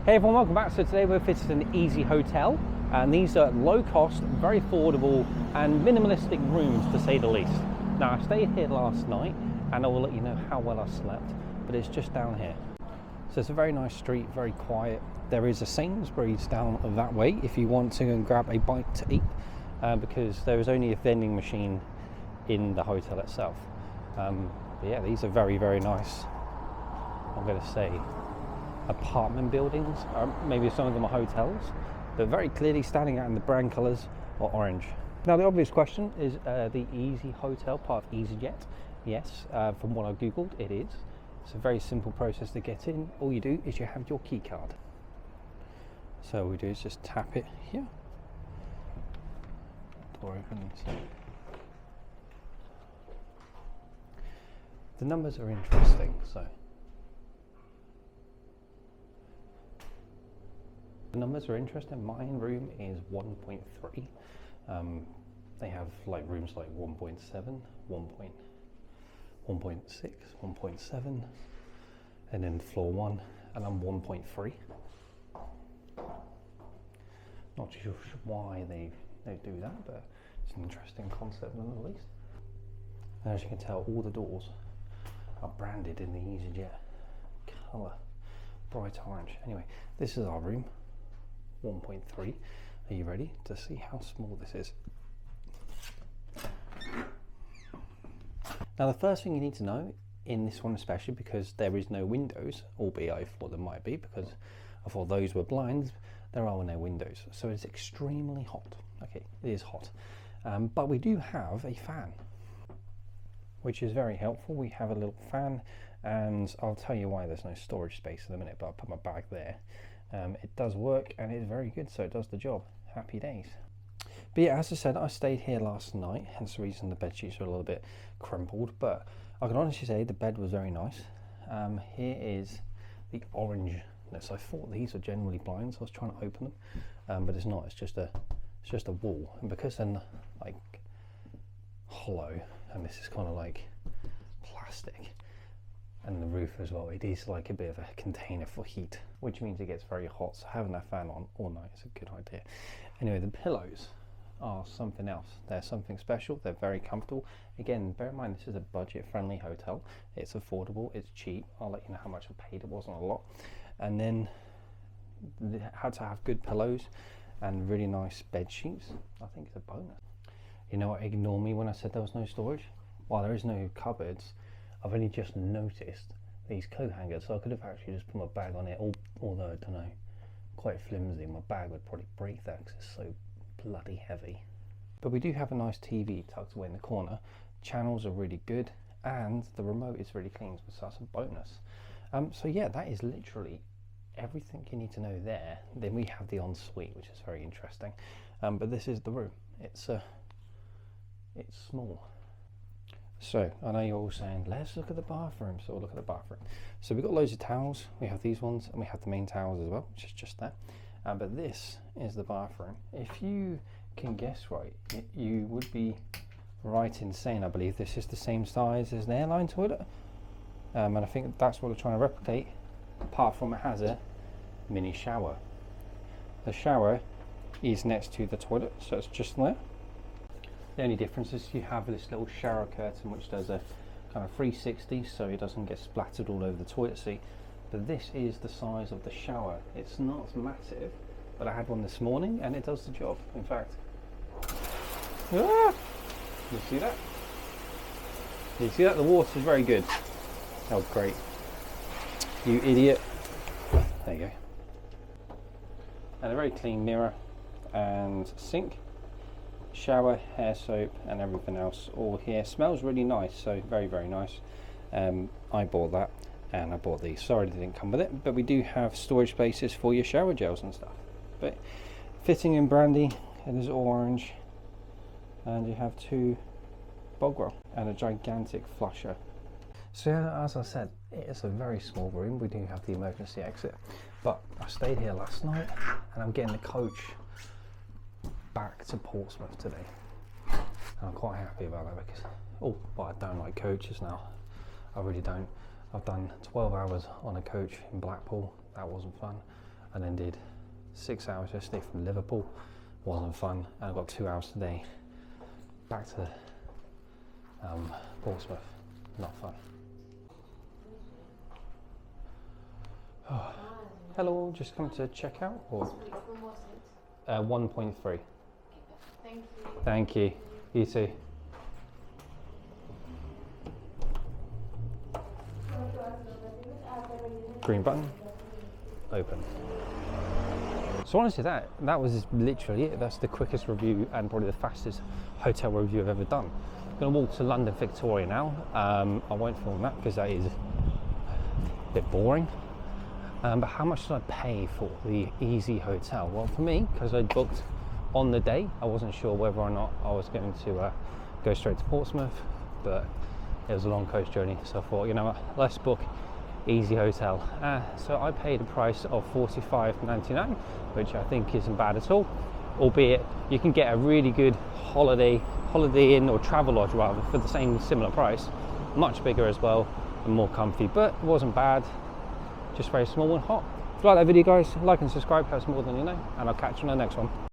Hey everyone, welcome back. So today we're visiting easyHotel, and these are low cost, very affordable and minimalistic rooms to say the least. Now I stayed here last night and I will let you know how well I slept, but it's just down here. So it's a very nice street, very quiet. There is a Sainsbury's down that way if you want to go and grab a bite to eat, because there is only a vending machine in the hotel itself. But yeah, these are very, very nice, I'm going to say, apartment buildings, or maybe some of them are hotels. They're very clearly standing out in the brand colours or orange. Now the obvious question is the easyHotel part of easyJet? Yes, from what I googled, it is. It's a very simple process to get in. All you do is you have your key card. So all we do is just tap it here. Door opens. The numbers are interesting, so the numbers are interesting. My room is 1.3. They have like rooms like 1.7, 1.6, 1.7, and then floor 1, and I'm 1.3. Not sure why they do that, but it's an interesting concept nonetheless. And as you can tell, all the doors are branded in the easyJet colour, bright orange. Anyway, this is our room. 1.3. Are you ready to see how small this is? Now the first thing you need to know in this one, especially because there is no windows, albeit I thought there might be because I thought those were blinds, there are no windows, so it's extremely hot. Okay, it is hot, but we do have a fan, which is very helpful. We have a little fan, and I'll tell you why there's no storage space in a minute, but I'll put my bag there. It does work and it's very good, so it does the job. Happy days. But yeah, as I said, I stayed here last night, hence the reason the bed sheets are a little bit crumpled, but I can honestly say the bed was very nice. Here is the orangeness. I thought these were generally blinds. I was trying to open them, but it's not. It's just a wall, and because they're like hollow, and this is kind of like plastic, and the roof as well, it is like a bit of a container for heat, which means it gets very hot, so having that fan on all night is a good idea. Anyway, the pillows are something else. They're something special. They're very comfortable. Again, bear in mind this is a budget friendly hotel. It's affordable, it's cheap. I'll let you know how much I paid. It wasn't a lot. And then had to have good pillows and really nice bed sheets. I think it's a bonus. You know what, ignore me when I said there was no storage. While there is no cupboards, I've only just noticed these coat hangers, so I could have actually just put my bag on it, although I don't know, quite flimsy. My bag would probably break that because it's so bloody heavy. But we do have a nice TV tucked away in the corner. Channels are really good, and the remote is really clean, so that's a bonus. So yeah, that is literally everything you need to know there. Then we have the ensuite, which is very interesting. But this is the room. It's small. So I know you're all saying, let's look at the bathroom. So we'll look at the bathroom. So we've got loads of towels. We have these ones, and we have the main towels as well, which is just that. But this is the bathroom. If you can guess right, you would be right in saying, I believe this is the same size as an airline toilet. And I think that's what they're trying to replicate, apart from it has a mini shower. The shower is next to the toilet, so it's just there. The only difference is you have this little shower curtain which does a kind of 360, so it doesn't get splattered all over the toilet seat. But this is the size of the shower. It's not massive, but I had one this morning and it does the job. In fact, you see that? You see that? The water's very good. Oh great. You idiot. There you go. And a very clean mirror and sink. Shower, hair soap and everything else all here. Smells really nice, so very, very nice. I bought that and I bought these. Sorry they didn't come with it, but we do have storage spaces for your shower gels and stuff. But fitting in brandy, it is orange, and you have 2 bog and a gigantic flusher. So yeah, as I said, it is a very small room. We do have the emergency exit, but I stayed here last night and I'm getting the coach back to Portsmouth today. And I'm quite happy about that because, but I don't like coaches now. I really don't. I've done 12 hours on a coach in Blackpool. That wasn't fun. and then did 6 hours yesterday from Liverpool. Wasn't fun. And I've got 2 hours today back to Portsmouth. Not fun. Oh. Hello, just come to check out? Or 1.3. Thank you. Thank you. You too. Green button. Open. So honestly, that was literally it. That's the quickest review and probably the fastest hotel review I've ever done. I'm going to walk to London Victoria now. I won't film that because that is a bit boring. But how much did I pay for the easyHotel? Well, for me, because I booked on the day, I wasn't sure whether or not I was going to go straight to Portsmouth, but it was a long coast journey, so I thought, you know what, let's book easyHotel. So I paid a price of $45.99, which I think isn't bad at all, albeit you can get a really good holiday inn or travel lodge rather for the same similar price, much bigger as well and more comfy, but it wasn't bad, just very small and hot. If you like that video guys, like and subscribe, helps more than you know, and I'll catch you on the next one.